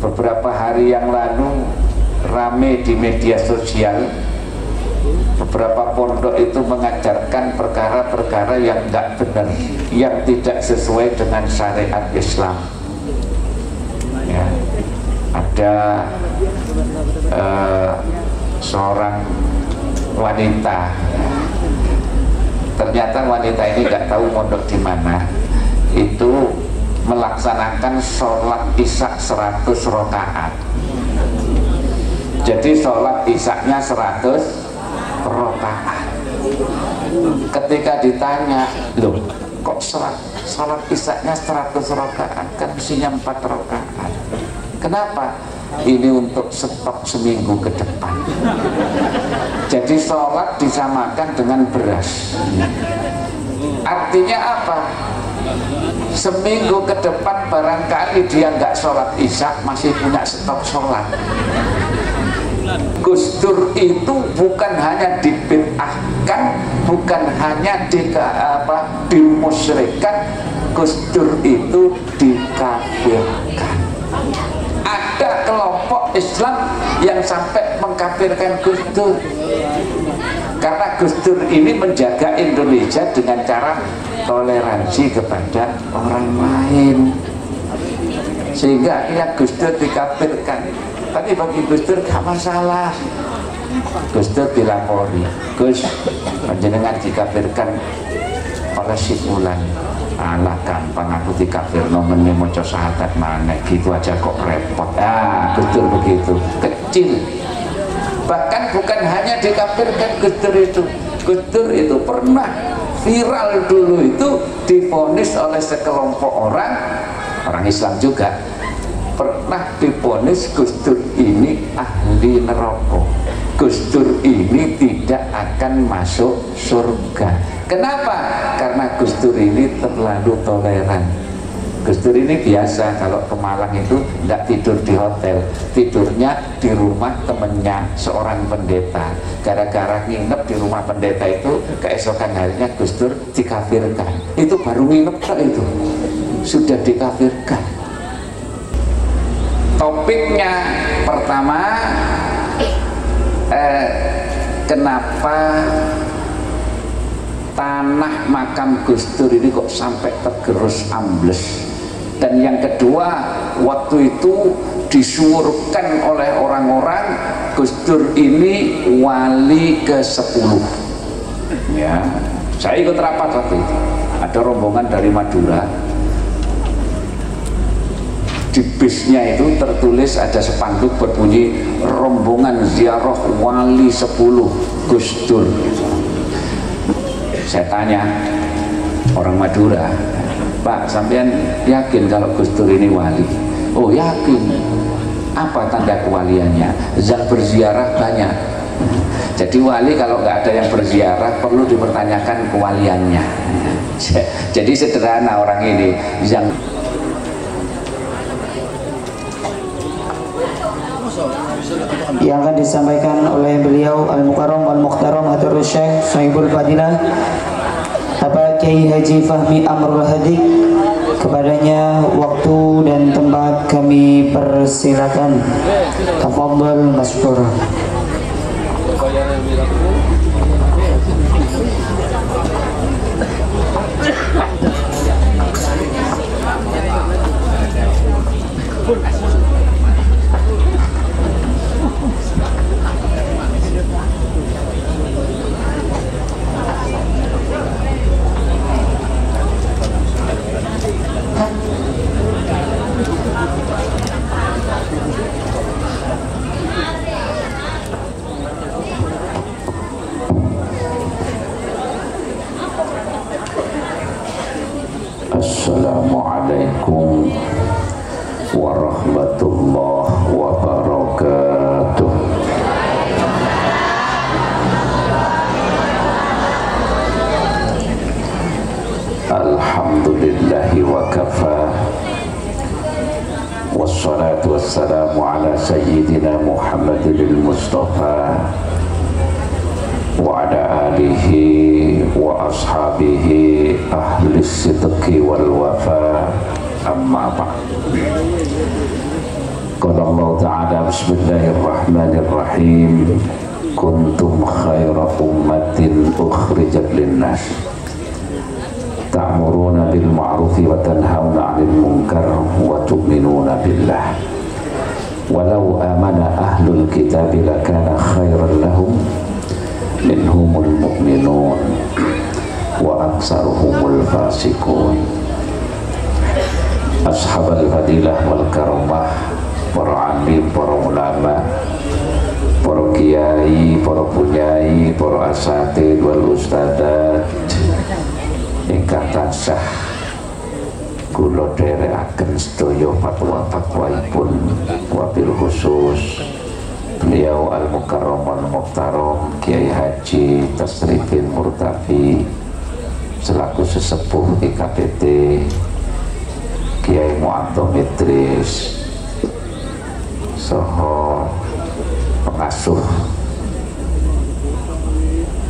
beberapa hari yang lalu rame di media sosial, beberapa pondok itu mengajarkan perkara-perkara yang tidak benar, yang tidak sesuai dengan syariat Islam. Ya, ada seorang wanita, ternyata wanita ini nggak tahu mondok di mana, itu melaksanakan sholat isya 100 rakaat. Jadi sholat isya-nya 100 rakaat. Ketika ditanya, loh kok sholat isya-nya 100 rakaat, kan mestinya 4 rakaat, kenapa? Ini untuk stok seminggu ke depan. Jadi sholat disamakan dengan beras. Artinya apa? Seminggu ke depan barangkali dia nggak sholat isya, masih punya stok sholat. Gus Dur itu bukan hanya dibid'ahkan, bukan hanya dimusyrikan, Gus Dur itu dikafirkan. Ada kelompok Islam yang sampai mengkafirkan Gus Dur, karena Gus Dur ini menjaga Indonesia dengan cara toleransi kepada orang lain, sehingga akhirnya Gus Dur dikafirkan. Tapi bagi Gus Dur gak masalah. Gus Dur dilapori, Gus, panjenengan dikafirkan oleh si fulan. Alah gampang aku dikafirno meneh maca syahadat maneh, gitu aja kok repot. Ah, Gus Dur begitu, kecil. Bahkan bukan hanya dikafirkan Gus Dur itu. Gus Dur itu pernah viral dulu itu divonis oleh sekelompok orang Islam juga. Pernah divonis Gus Dur ini ahli neraka. Gus Dur ini tidak akan masuk surga. Kenapa? Karena Gus Dur ini terlalu toleran. Gus Dur ini biasa kalau ke Malang itu tidak tidur di hotel, tidurnya di rumah temennya seorang pendeta. Gara-gara nginep di rumah pendeta itu, keesokan harinya Gus Dur dikafirkan. Itu baru nginep itu sudah dikafirkan. Topiknya pertama, kenapa tanah makam Gus Dur ini kok sampai tergerus ambles? Dan yang kedua, waktu itu disuurkan oleh orang-orang Gus Dur ini wali ke-10. Ya, saya ikut rapat waktu itu. Ada rombongan dari Madura. Di bisnya itu tertulis, ada spanduk berbunyi rombongan ziarah wali 10 Gus Dur. Saya tanya orang Madura, Pak, sampean yakin kalau Gus Dur ini wali? Oh yakin. Apa tanda kewaliannya? Zat berziarah banyak. Jadi wali kalau nggak ada yang berziarah perlu dipertanyakan kewaliannya. Jadi sederhana orang ini yang akan disampaikan oleh beliau Al-Mukarram Al-Mukhtaram Hadirul Syekh Sahibul Fadilah Bapak Kiai Haji Fahmi Amrul Hadi. Kepadanya waktu dan tempat kami persilakan. Tafadhal masykur. Assalamualaikum warahmatullahi wabarakatuh. Alhamdulillahi wa kafa, wassalatu wassalamu ala sayyidina Muhammadil Mustafa wa ala alihi wa ashabihi ahli sidqi wal wafa, amma ba'd. Qala Allah Ta'ala bismillahirrahmanirrahim kuntum khaira ummatin ukhrijat linnas ta'muruna bil ma'rufi wa tanhauna 'anil munkar wa tu'minuna billah walau amana ahlul kitabi lakana khairan lahum minhumul mu'minun wa aksaruhumul fasiqun. Ashabal fadilah wal karamah, para alim, para ulama, para kiai, para bunyai, para asatid wal ustadat ingkang tansah kula dherekaken sedaya fatwa-fatwaipun, wabil khusus beliau Al-Mukarram Al-Mukhtaram Kiai Haji Tasrifin Murtafi selaku sesepuh IKPT, Kiai Mu'adzam Idris soho pengasuh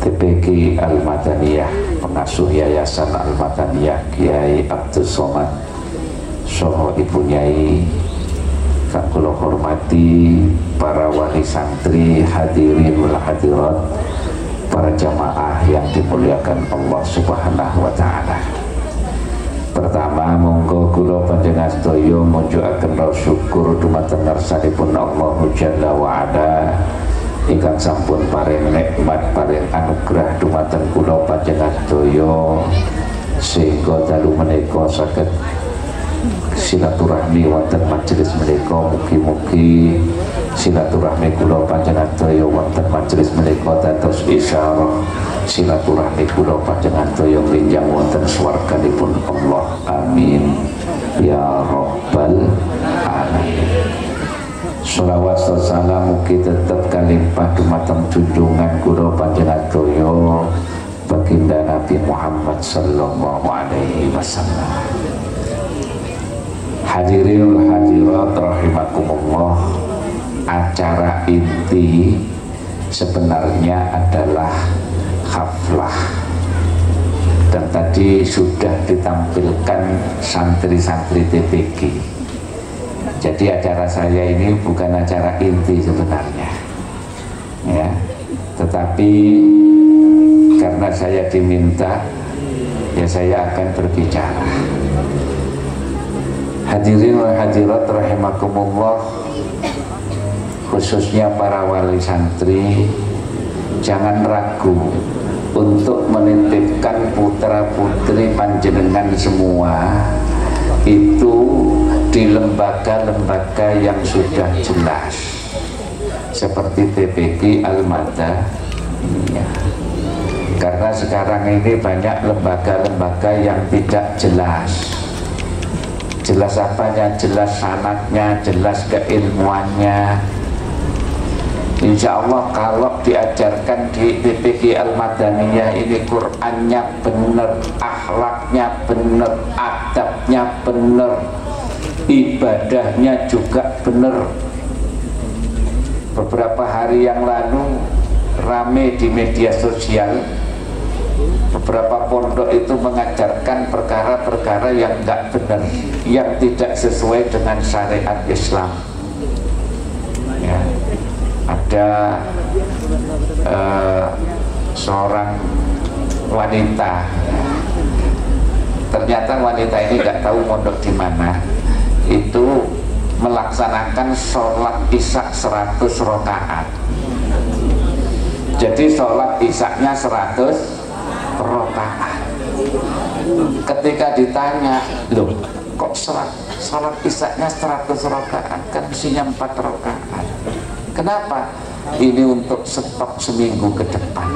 TPG Al-Madaniyah, pengasuh Yayasan Al-Madaniyah Kiai Abdul Somad soho Ibu Nyai kang kula hormati, para wali santri, hadirin wal hadirat, para jamaah yang dimuliakan Allah Subhanahu wa Ta'ala. Pertama, monggo kula panjenengan sedaya munjukaken rasa syukur dumateng ngarsanipun Allah Jalla wa Ala ingkang sampun paring nikmat, paring anugerah dumateng kula panjenengan sedaya sehingga dalu menika saged silaturahmi wonten majelis menika. Mugi-mugi silaturahmi kula panjenengan sedaya wonten majelis menika dados isyarah silaturahmi kula panjenengan sedaya benjang wonten swarganipun Allah. Amin ya rabbal alamin. Sholawat salam mugi tetep kalimpah dumateng junjungan kula panjenengan sedaya baginda Nabi Muhammad sallallahu alaihi wasallam. Hadirin hadirat rahimakumullah, acara inti sebenarnya adalah haflah, dan tadi sudah ditampilkan santri-santri TPG. Jadi acara saya ini bukan acara inti sebenarnya ya, tetapi karena saya diminta ya saya akan berbicara. Hadirin wa hadirat rahimakumullah, khususnya para wali santri, jangan ragu untuk menitipkan putra putri panjenengan semua itu di lembaga-lembaga yang sudah jelas seperti TPG Al-Madaniyah. Karena sekarang ini banyak lembaga-lembaga yang tidak jelas. Jelas apanya? Jelas sanadnya, jelas keilmuannya. Insya Allah kalau diajarkan di TPG Al-Madaniyah ini Qur'annya benar, akhlaknya benar, adabnya benar, ibadahnya juga benar. Beberapa hari yang lalu rame di media sosial, beberapa pondok itu mengajarkan perkara-perkara yang enggak benar, yang tidak sesuai dengan syariat Islam ya. Ada seorang wanita ya. Ternyata wanita ini enggak tahu mondok di mana, itu melaksanakan sholat isya 100 rakaat. Jadi sholat isyaknya 100 rakaat. Ketika ditanya, loh kok sholat isyaknya 100 rakaat, kan mestinya 4 rakaat, kenapa? Ini untuk stok seminggu ke depan.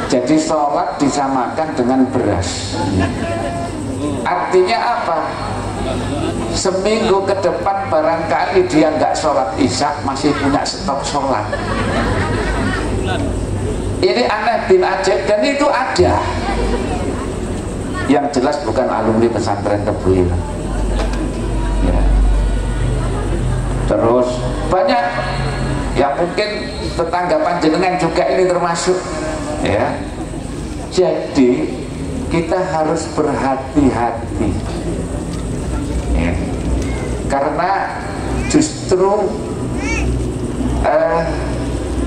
Jadi sholat disamakan dengan beras. Artinya apa? Seminggu ke depan barangkali dia nggak sholat isya masih punya stok sholat. Ini aneh bin ajaib, dan itu ada. Yang jelas bukan alumni pesantren Tebuir ya. Terus banyak yang mungkin tetangga panjenengan juga ini termasuk ya. Jadi kita harus berhati-hati ya. Karena justru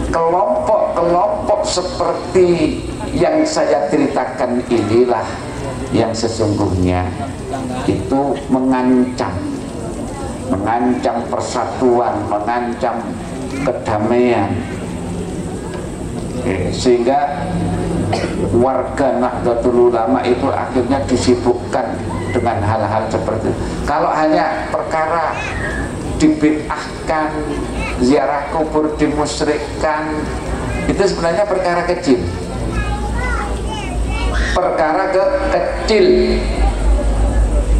kelompok-kelompok seperti yang saya ceritakan inilah yang sesungguhnya itu mengancam persatuan, mengancam kedamaian, sehingga warga Nahdlatul Ulama itu akhirnya disibukkan dengan hal-hal seperti itu. Kalau hanya perkara dibid'ahkan, ziarah kubur dimusyrikkan, itu sebenarnya perkara kecil, kecil.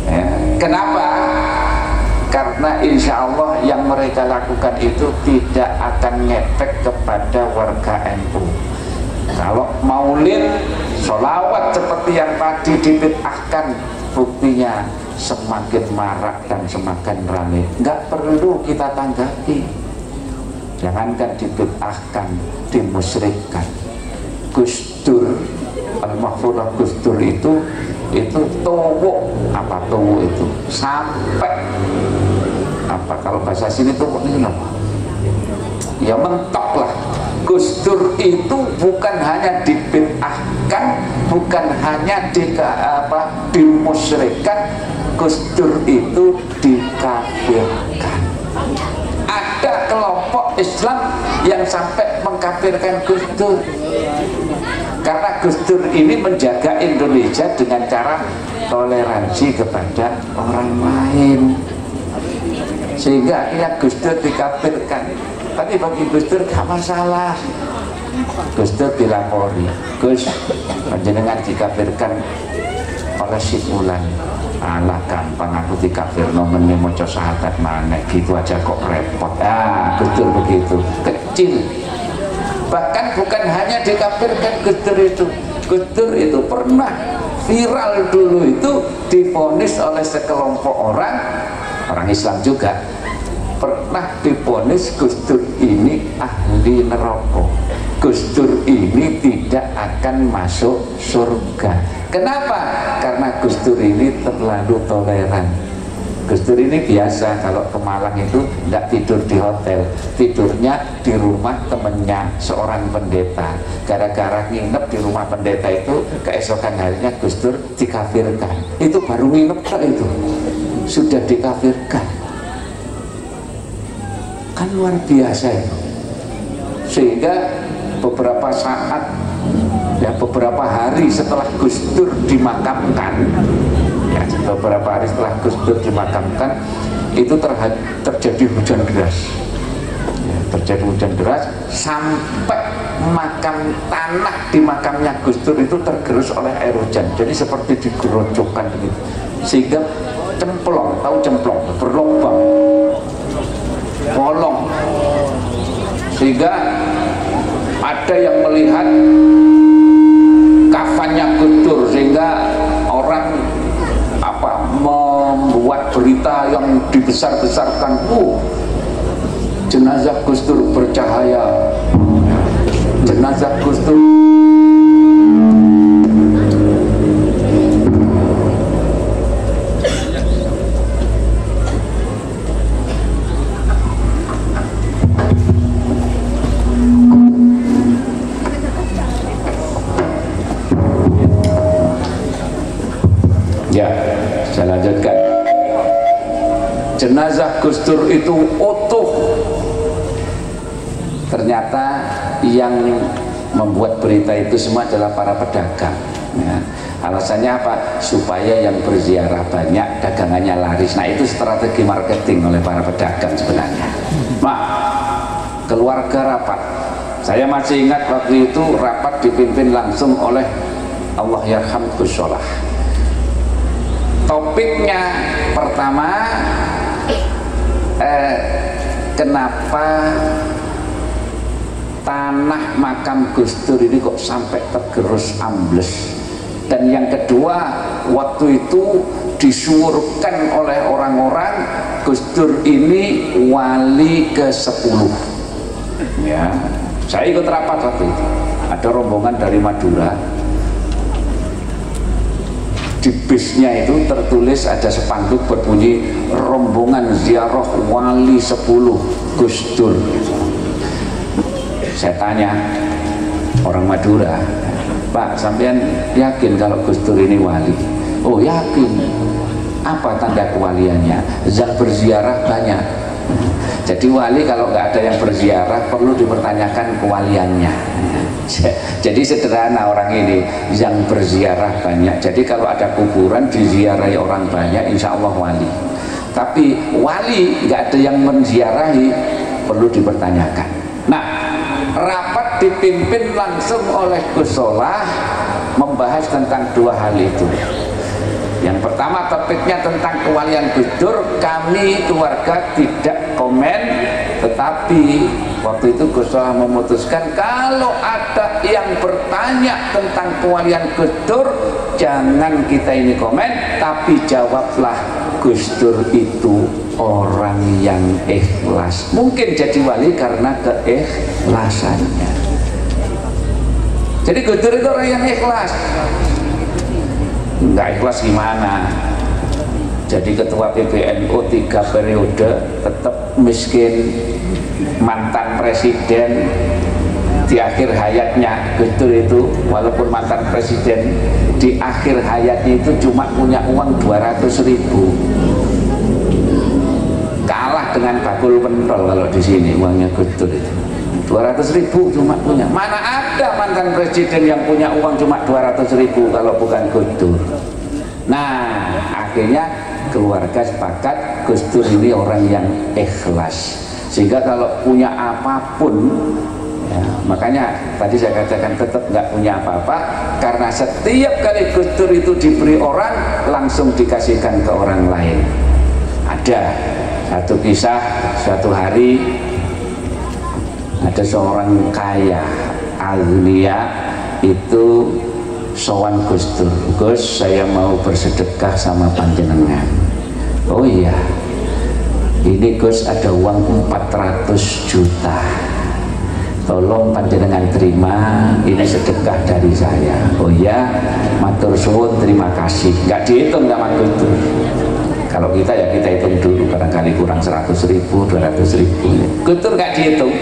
Ya. Kenapa? Karena insya Allah yang mereka lakukan itu tidak akan ngefek kepada warga NU. Kalau maulid, sholawat seperti yang tadi dibid'ahkan, buktinya semakin marak dan semakin ramai. Nggak perlu kita tanggapi. Jangankan dibid'ahkan, dimusyrikkan. Gus Dur, Al-Mahfurah Gus Dur itu towuk. Apa towuk itu? Sampai apa kalau bahasa sini towuk ini apa? Ya mentok lah. Gus Dur itu bukan hanya dibid'ahkan, bukan hanya dimusyrikkan, Gus Dur itu dikafirkan. Ada kelompok Islam yang sampai mengkafirkan Gus Dur, karena Gus Dur ini menjaga Indonesia dengan cara toleransi kepada orang lain, sehingga akhirnya Gus Dur dikafirkan. Tapi bagi Gus Dur gak masalah. Gus Dur dilapori, Gus, panjenengan dikafirkan oleh si fulan. Alah gampang aku dikafirno meneh maca syahadat maneh, gitu aja kok repot. Gus Dur begitu, kecil. Bahkan bukan hanya dikafirkan Gus Dur itu pernah viral dulu itu divonis oleh sekelompok orang Islam juga, pernah divonis Gus Dur ini ahli neraka, Gus Dur ini tidak akan masuk surga. Kenapa? Karena Gus Dur ini terlalu toleran. Gus Dur ini biasa kalau ke Malang itu tidak tidur di hotel, tidurnya di rumah temennya seorang pendeta. Gara-gara nginep di rumah pendeta itu, keesokan harinya Gus Dur dikafirkan. Itu baru nginep itu sudah dikafirkan. Kan luar biasa itu. Sehingga beberapa saat, ya beberapa hari setelah Gus Dur dimakamkan, ya beberapa hari setelah Gus Dur dimakamkan, itu terjadi hujan deras, ya, terjadi hujan deras sampai tanah di makamnya Gus Dur itu tergerus oleh air hujan. Jadi seperti digerojokkan begitu, sehingga cemplong, tahu cemplong, berlubang, bolong, sehingga ada yang melihat kafannya Gus Dur, sehingga orang membuat berita yang dibesar-besarkan, jenazah Gus Dur bercahaya, jenazah Gus Dur. Ya, saya lanjutkan. Jenazah Gus Dur itu utuh. Ternyata yang membuat berita itu semua adalah para pedagang, ya. Alasannya apa? Supaya yang berziarah banyak, dagangannya laris. Nah, itu strategi marketing oleh para pedagang sebenarnya. Keluarga rapat. Saya masih ingat waktu itu rapat dipimpin langsung oleh Allah Yarham Gus Solah. Topiknya pertama, kenapa tanah makam Gus Dur ini kok sampai tergerus ambles. Dan yang kedua, waktu itu disuurkan oleh orang-orang Gus Dur ini wali ke-10. Ya, saya ikut rapat waktu itu. Ada rombongan dari Madura. Di bisnya itu tertulis, ada spanduk berbunyi rombongan ziarah wali 10 Gus Dur. Saya tanya orang Madura, Pak, sampean yakin kalau Gus Dur ini wali? Oh yakin. Apa tanda kewaliannya? Zat berziarah banyak. Jadi wali kalau nggak ada yang berziarah perlu dipertanyakan kewaliannya. Jadi sederhana orang ini, yang berziarah banyak. Jadi kalau ada kuburan diziarahi orang banyak, insya Allah wali. Tapi wali nggak ada yang menziarahi, perlu dipertanyakan. Nah, rapat dipimpin langsung oleh Gus Solah membahas tentang dua hal itu. Yang pertama topiknya tentang kewalian Gus Dur. Kami keluarga tidak komen, tetapi waktu itu Gus Solah memutuskan kalau ada yang bertanya tentang kewalian Gus Dur, jangan kita ini komen, tapi jawablah Gus Dur itu orang yang ikhlas. Mungkin jadi wali karena keikhlasannya. Jadi Gus Dur itu orang yang ikhlas. Enggak ikhlas gimana? Jadi ketua PBNU 3 periode tetap miskin, mantan presiden di akhir hayatnya. Gus Dur itu walaupun mantan presiden, di akhir hayatnya itu cuma punya uang 200.000. Kalah dengan bakul pentol kalau di sini uangnya Gus Dur itu 200.000 cuma punya. Mana ada mantan presiden yang punya uang cuma 200.000 kalau bukan Gus Dur. Nah, akhirnya keluarga sepakat Gus Dur ini orang yang ikhlas. Sehingga kalau punya apapun, ya, makanya tadi saya katakan tetap nggak punya apa-apa, karena setiap kali Gus Dur itu diberi orang langsung dikasihkan ke orang lain. Ada satu kisah, suatu hari ada seorang kaya agnia itu sowan Gus Dur, Gus, saya mau bersedekah sama panjenengan. Oh iya, ini Gus ada uang 400 juta, tolong panjenengan terima, ini sedekah dari saya. Oh iya, matur suwun, terima kasih. Nggak dihitung sama Gus Dur. Kalau kita ya kita hitung dulu, barangkali kurang 100.000, 200.000. Gus Dur nggak dihitung.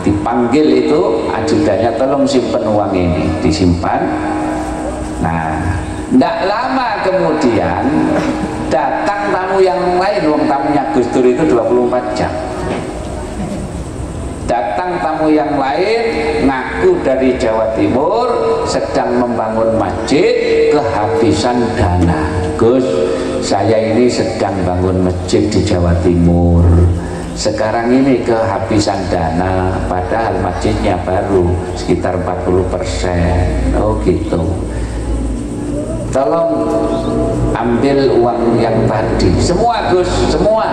Dipanggil itu ajudannya, tolong simpen uang ini, disimpan. Nah, tidak lama kemudian datang tamu yang lain. Uang tamunya Gus Dur itu 24 jam. Datang tamu yang lain ngaku dari Jawa Timur, sedang membangun masjid, kehabisan dana. Gus, saya ini sedang bangun masjid di Jawa Timur, sekarang ini kehabisan dana, padahal masjidnya baru sekitar 40%. Oh gitu, tolong ambil uang yang tadi semua Gus, semua.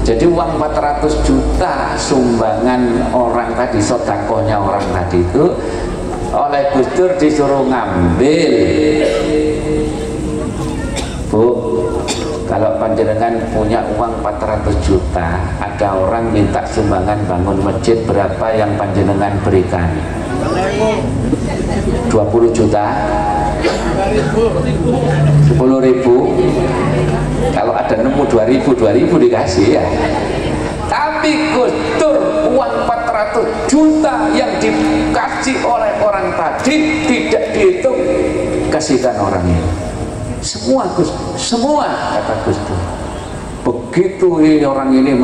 Jadi uang 400 juta sumbangan orang tadi, sodakohnya orang tadi itu oleh Gus Dur disuruh ngambil. Bu, kalau panjenengan punya uang 400 juta, ada orang minta sumbangan bangun masjid, berapa yang panjenengan berikan? 20 juta? 10.000? Kalau ada nemu 2.000 dikasih ya. Tapi Gus Dur uang 400 juta yang dikasih oleh orang tadi tidak dihitung, kasihkan orang ini. Semua Gus, semua, kata Gus Dur. Begitu ini orang ini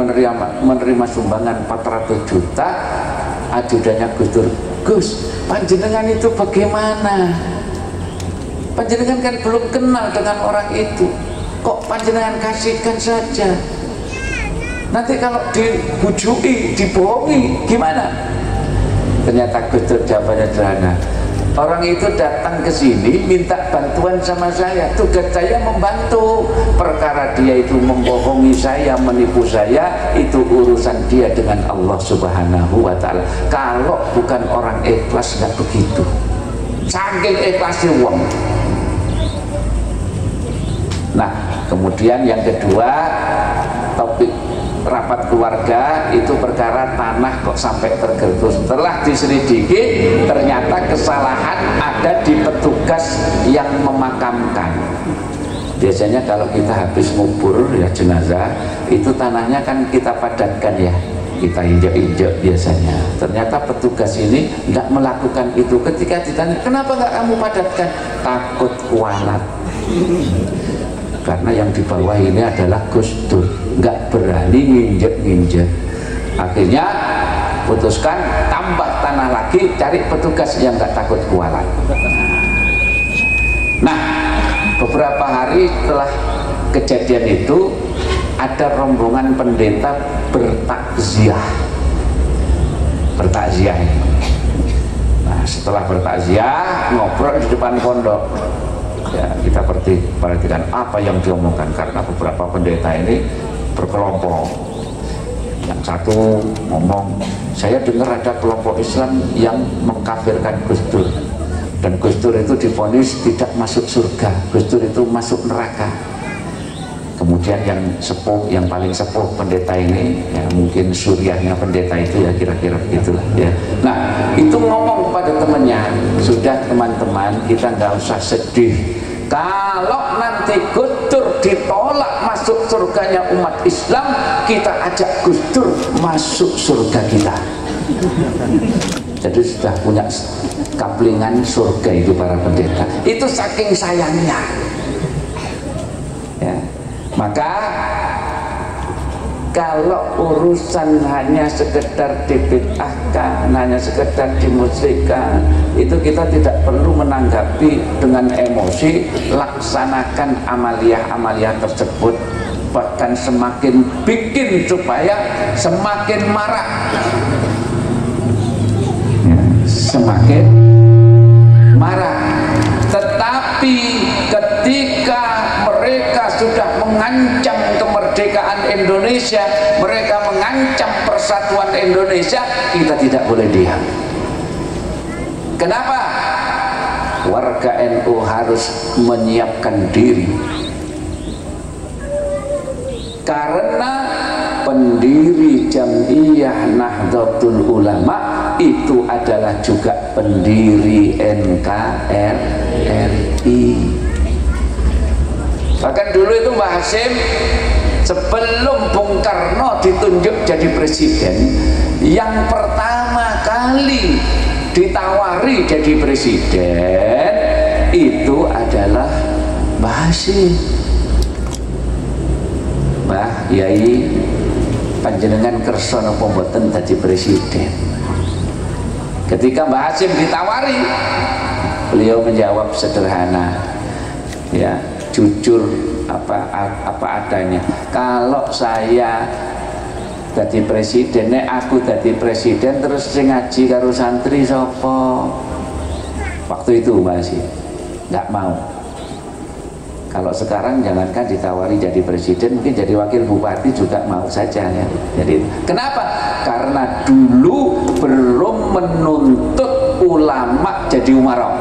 menerima sumbangan 400 juta, ajudannya Gus Dur, Gus, panjenengan itu bagaimana? Panjenengan kan belum kenal dengan orang itu, kok panjenengan kasihkan saja? Nanti kalau dibujui, dibohongi, gimana? Ternyata Gus Dur jawabannya sederhana. Orang itu datang ke sini minta bantuan sama saya, tugas saya membantu. Perkara dia itu membohongi saya, menipu saya, itu urusan dia dengan Allah Subhanahu wa Ta'ala. Kalau bukan orang ikhlas nggak begitu. Saking ikhlasnya uang. Nah, kemudian yang kedua, topik rapat keluarga itu perkara tanah kok sampai tergerus. Setelah diselidiki ternyata kesalahan ada di petugas yang memakamkan. Biasanya kalau kita habis ngubur ya jenazah itu tanahnya kan kita padatkan ya, kita injak-injak biasanya. Ternyata petugas ini tidak melakukan itu. Ketika ditanya kenapa nggak kamu padatkan, takut kualat. Karena yang di bawah ini adalah Gus Dur, nggak berani nginjek-nginjek. Akhirnya putuskan tambah tanah lagi, cari petugas yang nggak takut kualat. Nah, beberapa hari setelah kejadian itu ada rombongan pendeta bertakziah. Nah, setelah bertakziah ngobrol di depan pondok. Ya, kita perhatikan apa yang diomongkan karena beberapa pendeta ini berkelompok. Yang satu ngomong, saya dengar ada kelompok Islam yang mengkafirkan Gus Dur dan Gus Dur itu divonis tidak masuk surga, Gus Dur itu masuk neraka. Kemudian yang sepuh, yang paling sepuh pendeta ini, ya mungkin suriahnya pendeta itu ya kira-kira begitulah ya. Nah itu ngomong kepada temannya, sudah teman-teman kita nggak usah sedih. Kalau nanti Gus Dur ditolak masuk surganya umat Islam, kita ajak Gus Dur masuk surga kita. Jadi sudah punya kaplingan surga itu para pendeta. Itu saking sayangnya. Ya. Maka kalau urusan hanya sekedar dibid'ahkan, hanya sekedar dimusyrikan, itu kita tidak perlu menanggapi dengan emosi. Laksanakan amaliyah-amaliyah tersebut, bahkan semakin bikin supaya semakin marak ya, semakin marak. Tetapi ketika mereka sudah mengancam kemerdekaan Indonesia, mereka mengancam persatuan Indonesia, kita tidak boleh diam. Kenapa? Warga NU harus menyiapkan diri. Karena pendiri Jam'iyah Nahdlatul Ulama itu adalah juga pendiri NKRI. Bahkan dulu itu Mbah Hasyim sebelum Bung Karno ditunjuk jadi presiden, yang pertama kali ditawari jadi presiden itu adalah Mbah Hasyim. Mbah Yai panjenengan kersa napa mboten dadi presiden? Ketika Mbah Hasyim ditawari, beliau menjawab sederhana, ya jujur apa adanya. Kalau saya jadi presiden, aku jadi presiden terus sing ngaji karo santri sapa? Waktu itu Mbah Hasyim nggak mau. Kalau sekarang jangankan ditawari jadi presiden, mungkin jadi wakil bupati juga mau saja ya. Jadi kenapa? Karena dulu belum menuntut ulama jadi umarok.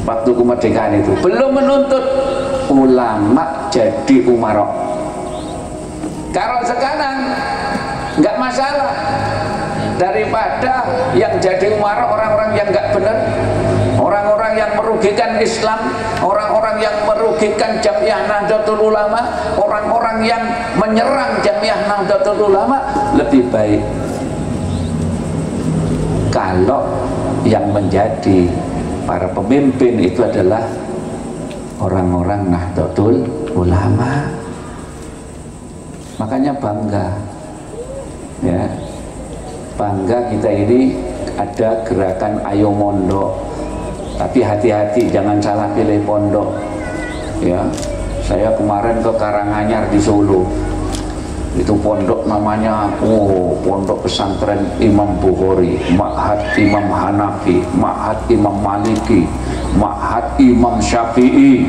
Waktu kemerdekaan itu belum menuntut ulama jadi umarok. Kalau sekarang nggak masalah, daripada yang jadi umarok orang-orang yang nggak benar, orang-orang yang merugikan Islam, orang-orang yang merugikan Jam'iyah Nahdlatul Ulama, orang-orang yang menyerang Jam'iyah Nahdlatul Ulama, lebih baik kalau yang menjadi para pemimpin itu adalah orang-orang Nahdlatul Ulama. Makanya bangga ya, bangga kita ini ada gerakan Ayo Mondok. Tapi hati-hati, jangan salah pilih pondok ya. Saya kemarin ke Karanganyar di Solo, itu pondok namanya pondok pesantren Imam Bukhari, Ma'had Imam Hanafi, Ma'had Imam Maliki, Ma'had Imam Syafi'i.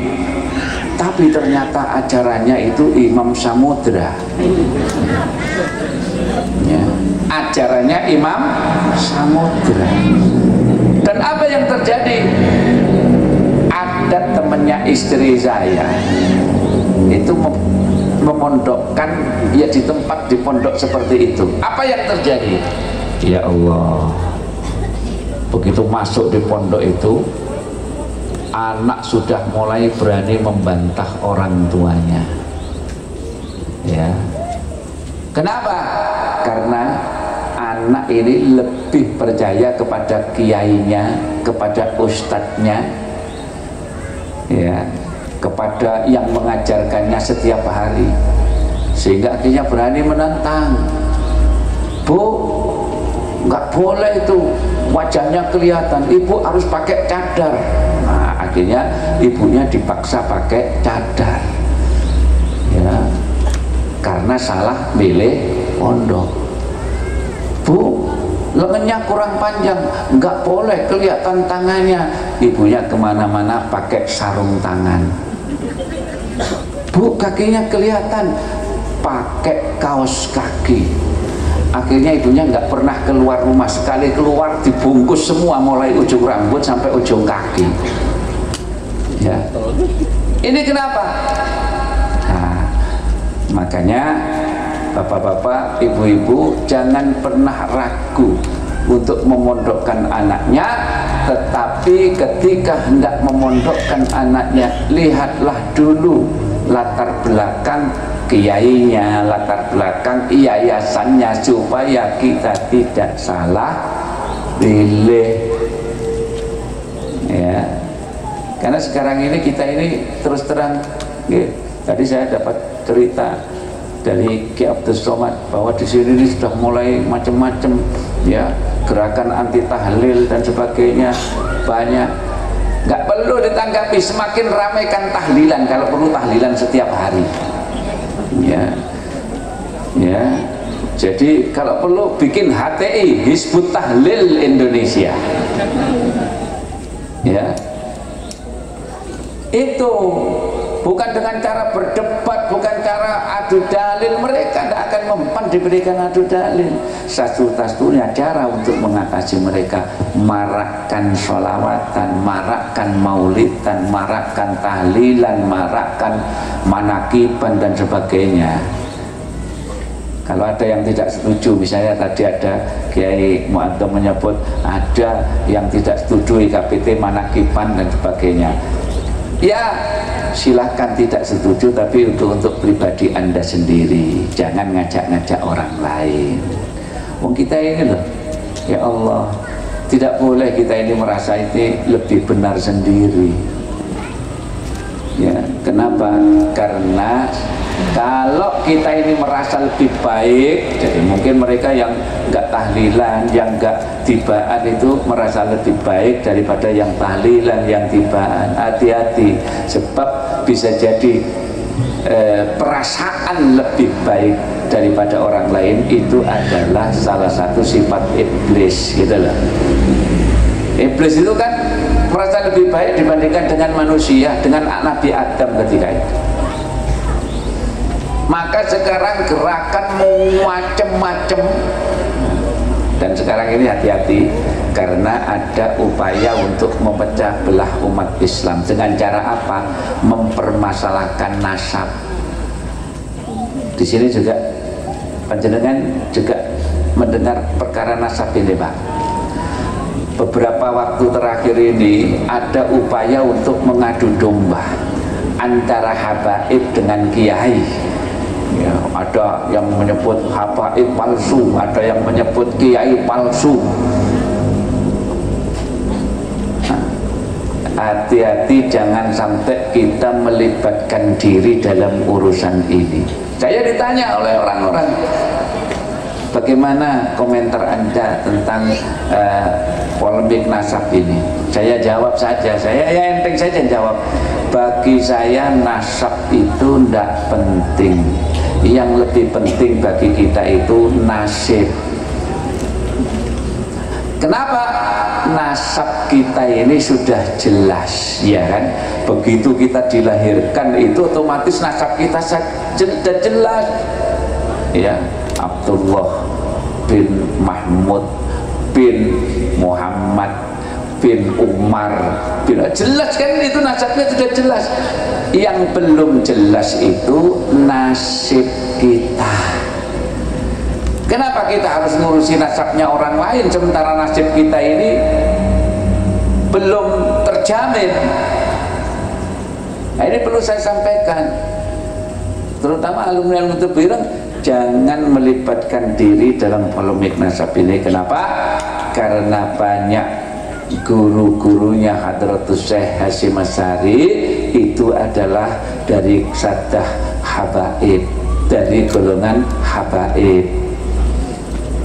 Tapi ternyata ajarannya itu Imam Samudra ya. Ajarannya Imam Samudra. Dan apa yang terjadi? Ada temannya istri saya itu memondokkan makan ya di tempat, di pondok seperti itu. Apa yang terjadi? Ya Allah, begitu masuk di pondok itu, anak sudah mulai berani membantah orang tuanya. Ya, kenapa? Karena anak ini lebih percaya kepada kiainya, kepada ustadznya, ya, kepada yang mengajarkannya setiap hari, sehingga akhirnya berani menentang. Bu, nggak boleh itu, wajahnya kelihatan, ibu harus pakai cadar. Nah, akhirnya ibunya dipaksa pakai cadar, ya, karena salah milih pondok. Bu, lengannya kurang panjang, nggak boleh kelihatan tangannya. Ibunya kemana-mana pakai sarung tangan. Bu, kakinya kelihatan, pakai kaos kaki. Akhirnya ibunya nggak pernah keluar rumah, sekali keluar dibungkus semua, mulai ujung rambut sampai ujung kaki. Ya, ini kenapa? Nah, makanya bapak-bapak, ibu-ibu, jangan pernah ragu untuk memondokkan anaknya. Tetapi ketika hendak memondokkan anaknya, lihatlah dulu latar belakang kiainya, latar belakang yayasannya, supaya kita tidak salah pilih. Ya, karena sekarang ini kita ini terus terang, ya, tadi saya dapat cerita dari Ki Abdul Somad bahwa di sini ini sudah mulai macam-macam, ya, gerakan anti tahlil dan sebagainya banyak. Nggak perlu ditanggapi, semakin ramaikan tahlilan, kalau perlu tahlilan setiap hari, ya, ya. Jadi kalau perlu bikin HTI, Hizbut Tahlil Indonesia, ya. Itu bukan dengan cara berdebat, bukan cara adu dalil. Mereka tidak akan mempan diberikan adu dalil. Satu-satunya cara untuk mengatasi mereka, marakkan sholawatan, marakkan maulidan, marakkan tahlilan, marakkan manakiban dan sebagainya. Kalau ada yang tidak setuju, misalnya tadi ada Kiai Mu'adzam menyebut ada yang tidak setuju IKPT, manakiban dan sebagainya, ya silahkan tidak setuju, tapi untuk pribadi Anda sendiri, jangan ngajak-ngajak orang lain. Wong kita ini loh, ya Allah, tidak boleh kita ini merasa ini lebih benar sendiri. Ya, kenapa? Karena kalau kita ini merasa lebih baik, jadi mungkin mereka yang enggak tahlilan, yang enggak tibaan itu merasa lebih baik daripada yang tahlilan, yang tibaan. Hati-hati, sebab bisa jadi perasaan lebih baik daripada orang lain itu adalah salah satu sifat iblis, gitu loh. Iblis itu kan merasa lebih baik dibandingkan dengan manusia, dengan Nabi Adam ketika itu. Maka sekarang gerakan macam-macam, dan sekarang ini hati-hati karena ada upaya untuk memecah belah umat Islam. Dengan cara apa? Mempermasalahkan nasab. Di sini juga panjenengan juga mendengar perkara nasab ini, Pak. Beberapa waktu terakhir ini ada upaya untuk mengadu domba antara habaib dengan kiai. Ya, ada yang menyebut habaib palsu, ada yang menyebut kiai palsu. Hati-hati, jangan sampai kita melibatkan diri dalam urusan ini. Saya ditanya oleh orang-orang, bagaimana komentar Anda tentang polemik nasab ini? Saya jawab saja, saya ya enteng saja jawab. Bagi saya nasab itu tidak penting. Yang lebih penting bagi kita itu nasib. Kenapa? Nasab kita ini sudah jelas, ya kan? Begitu kita dilahirkan itu otomatis nasab kita sudah jelas. Ya, Abdullah bin Mahmud bin Muhammad bin Umar bin, jelas kan, itu nasabnya sudah jelas. Yang belum jelas itu nasib kita. Kenapa kita harus ngurusi nasabnya orang lain sementara nasib kita ini belum terjamin? Nah, ini perlu saya sampaikan, terutama alumni Al-Mutabirin, jangan melibatkan diri dalam polemik nasab ini. Kenapa? Karena banyak guru-gurunya Hadratus Syekh Hasyim Asy'ari itu adalah dari sadah habaib, dari golongan habaib.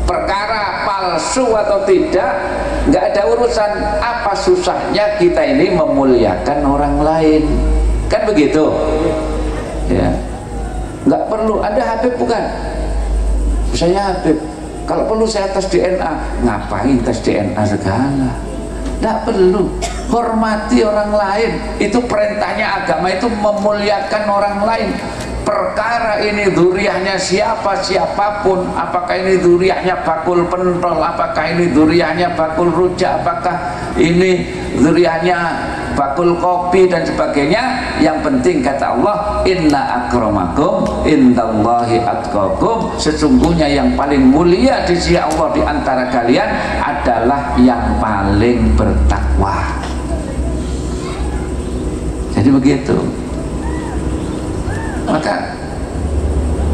Perkara palsu atau tidak nggak ada urusan. Apa susahnya kita ini memuliakan orang lain, kan begitu ya? Nggak perlu. Anda Habib bukan? Saya Habib. Kalau perlu saya tes DNA. Ngapain tes DNA segala? Nggak perlu. Hormati orang lain. Itu perintahnya agama, itu memuliakan orang lain. Perkara ini dzuriyahnya siapapun, apakah ini dzuriyahnya bakul pentol, apakah ini dzuriyahnya bakul rujak, apakah ini dzuriyahnya bakul kopi dan sebagainya, yang penting kata Allah, inna akramakum indallahi atqakum, sesungguhnya yang paling mulia di sisi Allah di antara kalian adalah yang paling bertakwa. Jadi begitu. Maka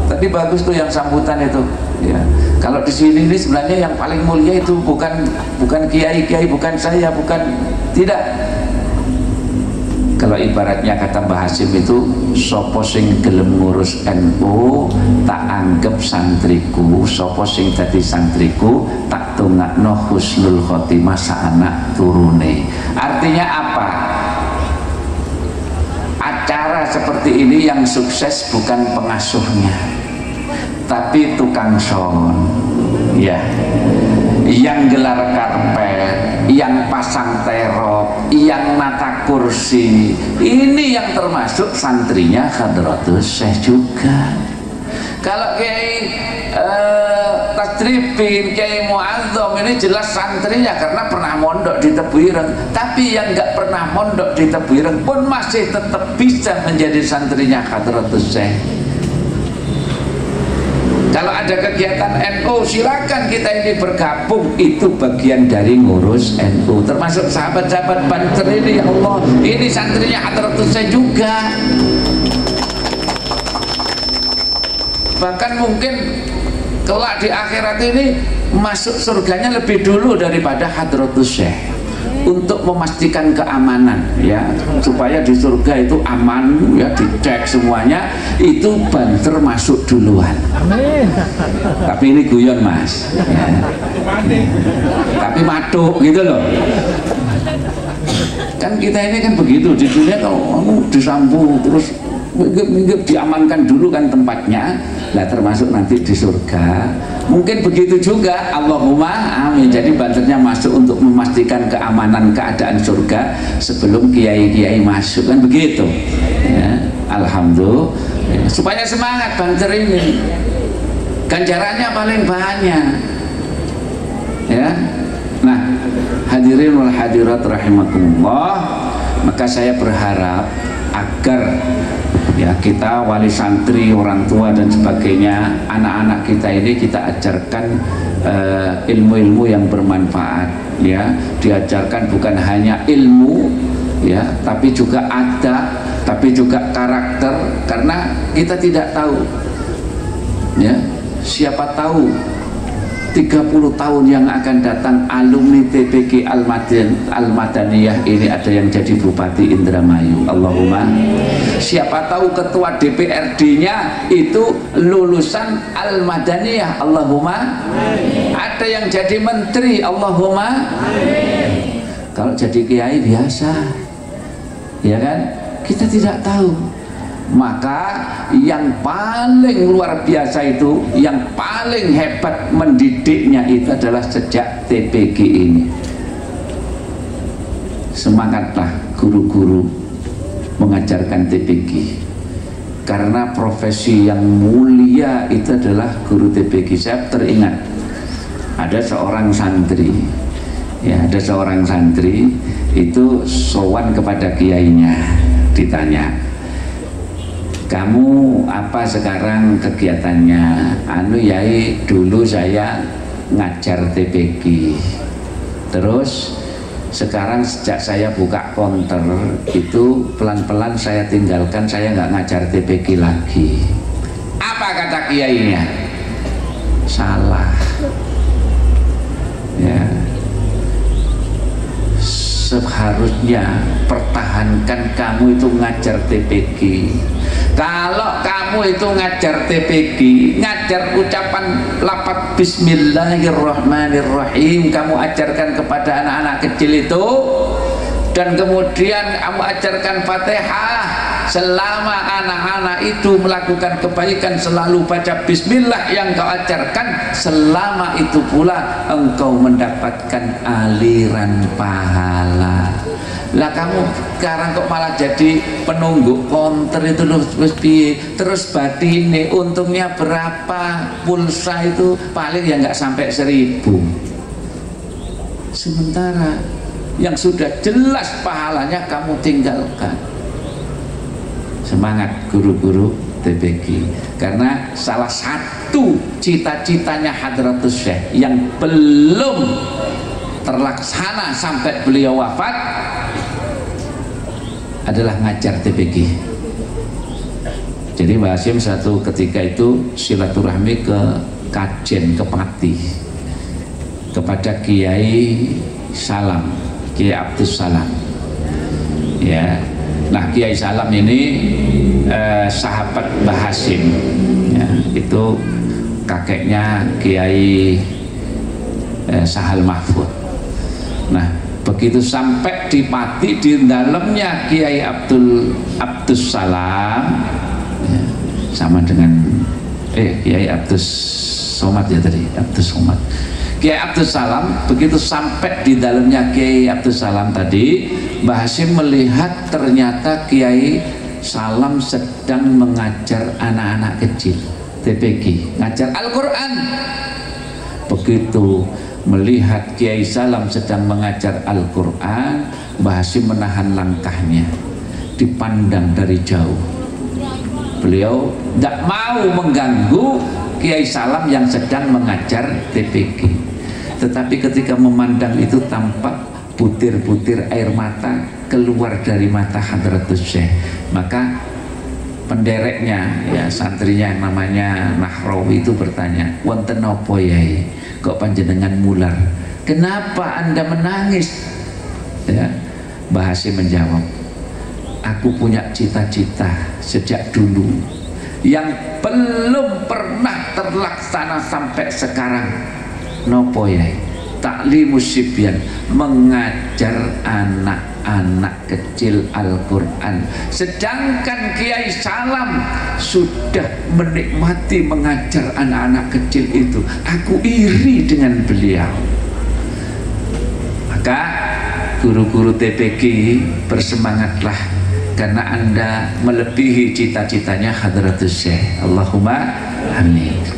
tadi bagus tuh yang sambutan itu ya. Kalau di sini ini sebenarnya yang paling mulia itu bukan kiai-kiai, bukan saya, bukan, tidak. Kalau ibaratnya kata Mbah Hasyim itu, sopo sing gelem ngurus NU tak anggap santriku, sopo sing dadi santriku tak tungakno husnul khotimah saanak turune. Artinya apa? Acara seperti ini yang sukses bukan pengasuhnya, tapi tukang sound ya, yang gelar karpet, yang pasang terop, yang nata kursi. Ini yang termasuk santrinya Hadratus Syekh juga. Kalau Kiai Tasrifin, Kiai Muazzam ini jelas santrinya karena pernah mondok di Tebu Ireng. Tapi yang nggak pernah mondok di Tebu Ireng pun masih tetap bisa menjadi santrinya Hadratus Syekh. Kalau ada kegiatan NU silakan kita ini bergabung, itu bagian dari ngurus NU. Termasuk sahabat-sahabat Banser ini, ya Allah, ini santrinya Hadratus Syekh juga. Bahkan mungkin kelak di akhirat ini masuk surganya lebih dulu daripada Hadratus Syekh, untuk memastikan keamanan ya, supaya di surga itu aman ya, dicek semuanya, itu Banser masuk duluan. Tapi ini guyon mas ya. Tapi matuk gitu loh. Kan kita ini kan begitu di dunia, kalau kamu disambung terus minggir diamankan dulu kan tempatnya lah, termasuk nanti di surga. Mungkin begitu juga, Allahumma amin. Jadi Bansernya masuk untuk memastikan keamanan keadaan surga sebelum kiai-kiai masuk, kan begitu ya. Alhamdulillah ya. Supaya semangat Banser ini, ganjarannya paling banyak ya. Nah hadirin wal hadirat rahimakumullah, maka saya berharap agar ya kita wali santri, orang tua dan sebagainya, anak-anak kita ini kita ajarkan ilmu-ilmu yang bermanfaat ya. Diajarkan bukan hanya ilmu ya, tapi juga adab, tapi juga karakter, karena kita tidak tahu ya, siapa tahu 30 tahun yang akan datang alumni TPQ Al-Madaniyah ini ada yang jadi Bupati Indramayu, Allahumma. Siapa tahu ketua DPRD-nya itu lulusan Al-Madaniyah, Allahumma. Ada yang jadi menteri, Allahumma. Kalau jadi kiai biasa ya kan, kita tidak tahu. Maka yang paling luar biasa itu, yang paling hebat mendidiknya itu adalah sejak TPQ ini. Semangatlah guru-guru mengajarkan TPQ, karena profesi yang mulia itu adalah guru TPQ. Saya teringat ada seorang santri ya, ada seorang santri itu sowan kepada kiainya, ditanya, kamu apa sekarang kegiatannya? Anu Yai, dulu saya ngajar TPG, terus sekarang sejak saya buka konter itu pelan-pelan saya tinggalkan, saya nggak ngajar TPG lagi. Apa kata kiainya? Salah ya, seharusnya pertahankan kamu itu ngajar TPG. Kalau kamu itu ngajar TPG, ngajar ucapan lafaz Bismillahirrahmanirrahim, kamu ajarkan kepada anak-anak kecil itu, dan kemudian kamu ajarkan Fatihah, selama anak-anak itu melakukan kebaikan selalu baca Bismillah yang kau ajarkan, selama itu pula engkau mendapatkan aliran pahala. Lah kamu sekarang kok malah jadi penungguk konter itu loh, terus batine untungnya berapa? Pulsa itu paling ya nggak sampai 1000. Sementara yang sudah jelas pahalanya kamu tinggalkan. Semangat guru-guru TPG, karena salah satu cita-citanya Hadratus Syekh yang belum terlaksana sampai beliau wafat adalah ngajar TPG. Jadi Mbah Hasyim satu ketika itu silaturahmi ke Kajen, ke Pati, kepada Kiai Salam, Kiai Abdus Salam ya. Nah Kiai Salam ini sahabat Mbah Hasyim ya, itu kakeknya Kiai Sahal Mahfud. Nah begitu sampai di Pati, di dalamnya Kiai Abdus Salam ya, sama dengan Kiai Abdus Somad ya tadi, Abdus Somad. Kiai Abdus Salam begitu sampai di dalamnya Kiai Abdus Salam tadi, Mbah Hasyim melihat ternyata Kiai Salam sedang mengajar anak-anak kecil TPG, ngajar Al-Quran. Begitu melihat Kiai Salam sedang mengajar Al-Quran, Mbah Hasyim menahan langkahnya, dipandang dari jauh. Beliau tidak mau mengganggu Kiai Salam yang sedang mengajar TPG, tetapi ketika memandang itu tampak butir-butir air mata keluar dari mata Hadratus Syekh. Maka pendereknya ya, santrinya yang namanya Nahrawi itu bertanya, wonten napa yai kok panjenengan mular, kenapa anda menangis ya? Mbah Hasyim menjawab, aku punya cita-cita sejak dulu yang belum pernah terlaksana sampai sekarang. Nopo yai? Taklimus sibyan, mengajar anak-anak kecil Al-Quran. Sedangkan Kiai Salam sudah menikmati mengajar anak-anak kecil itu. Aku iri dengan beliau. Maka guru-guru TPG bersemangatlah, karena anda melebihi cita-citanya Hadratus Syekh. Allahumma amin.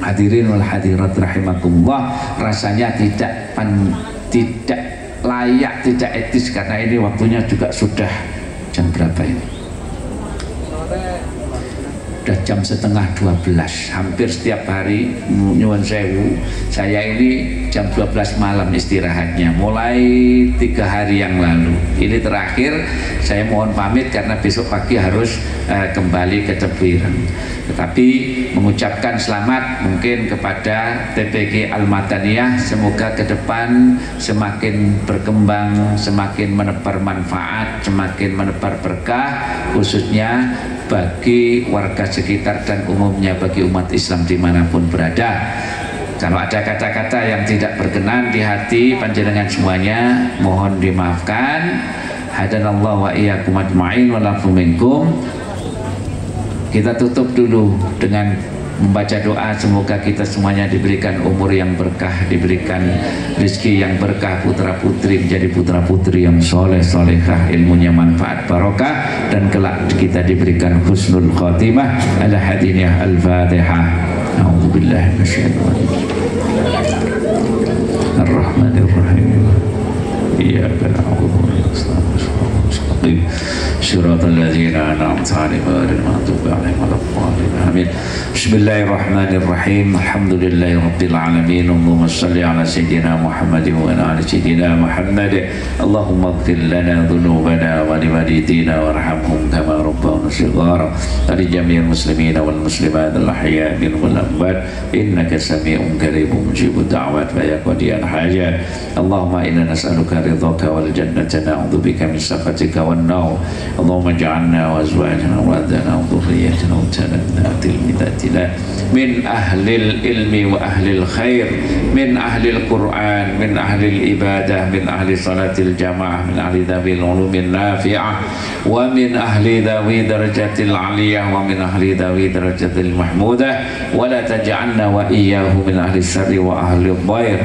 Hadirin wal hadirat rahimakumullah, rasanya tidak layak, tidak etis, karena ini waktunya juga sudah jam berapa ini? Sudah jam 11:30. Hampir setiap hari nyuwun sewu, saya ini jam 12 malam istirahatnya, mulai 3 hari yang lalu. Ini terakhir saya mohon pamit karena besok pagi harus kembali ke Tebuireng. Tetapi mengucapkan selamat mungkin kepada TPG Al-Madaniyah, semoga ke depan semakin berkembang, semakin menebar manfaat, semakin menebar berkah, khususnya bagi warga sekitar dan umumnya bagi umat Islam dimanapun berada. Kalau ada kata-kata yang tidak berkenan di hati panjenengan semuanya, mohon dimaafkan. Hadanallahu wa iyyakum ajma'in wa lafu minkum. Kita tutup dulu dengan membaca doa, semoga kita semuanya diberikan umur yang berkah, diberikan rezeki yang berkah, putra putri menjadi putra putri yang soleh solehah, ilmunya manfaat barokah, dan kelak kita diberikan husnul khotimah. Ala hadiniyah al-fatihah. A'udzubillahi minasyaitonir rajim. Ar-Rahmanir Rahim. Iyyaka na'budu wa iyyaka nasta'in. صراط الذين أنعمت عليهم غير المغضوب عليهم ولا الضالين آمين. بسم الله الرحمن الرحيم. الحمد لله رب العالمين. اللهم صل على سيدنا محمد وعلى آل سيدنا محمد. اللهم اغفر لنا ذنوبنا ولوالدينا وارحمهم كما ربونا صغارا. ولجميع المسلمين والمسلمات الأحياء منهم والأموات إنك سميع قريب مجيب الدعوات ويا قاضي الحاجات. اللهم إنا نسألك رضاك والجنة نعوذ بك من سخطك والنار. اللهم اجعلنا وأزواجنا وأولادنا وذريتنا وابتلنا بالمداتنا من أهل العلم وأهل الخير، من أهل القرآن، من أهل العبادة، من أهل صلاة الجماعة، من أهل ذوي العلوم النافعة، ومن أهل ذوي درجة العلية، ومن أهل ذوي درجة المحمودة، ولا تجعلنا وإياه من أهل الشر وأهل الضير.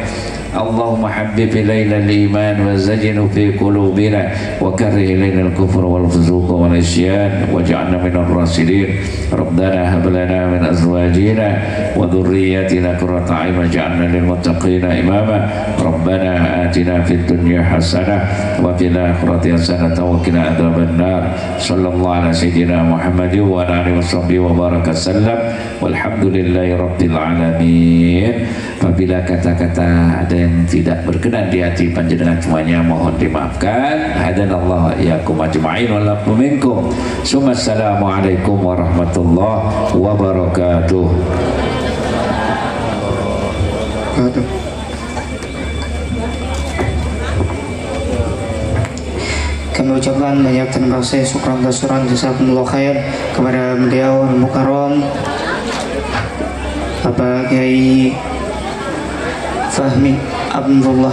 اللهم حبب إلينا الإيمان وزينه في قلوبنا وكره إلينا الكفر والفسوق والعصيان واجعلنا من الراشدين. ربنا هب لنا من أزواجنا وذرياتنا قرة أعين واجعلنا للمتقين إماما. ربنا آتنا في الدنيا حسنة وفي الآخرة حسنة وقنا عذاب النار. صلى الله على سيدنا محمد وعلى آله وصحبه وبارك وسلم والحمد لله رب العالمين. Apabila kata-kata ada yang tidak berkenan di hati panjenengan semuanya mohon dimaafkan. Hadanallahu wa iyyakum ajma'in wa lakum minkum. Assalamualaikum warahmatullahi wabarakatuh. Kami ucapkan banyak terima kasih, syukran kasuran, jazakumullah khair kepada beliau Al-Mukarram Bapak Kiai Fahmi Abdullah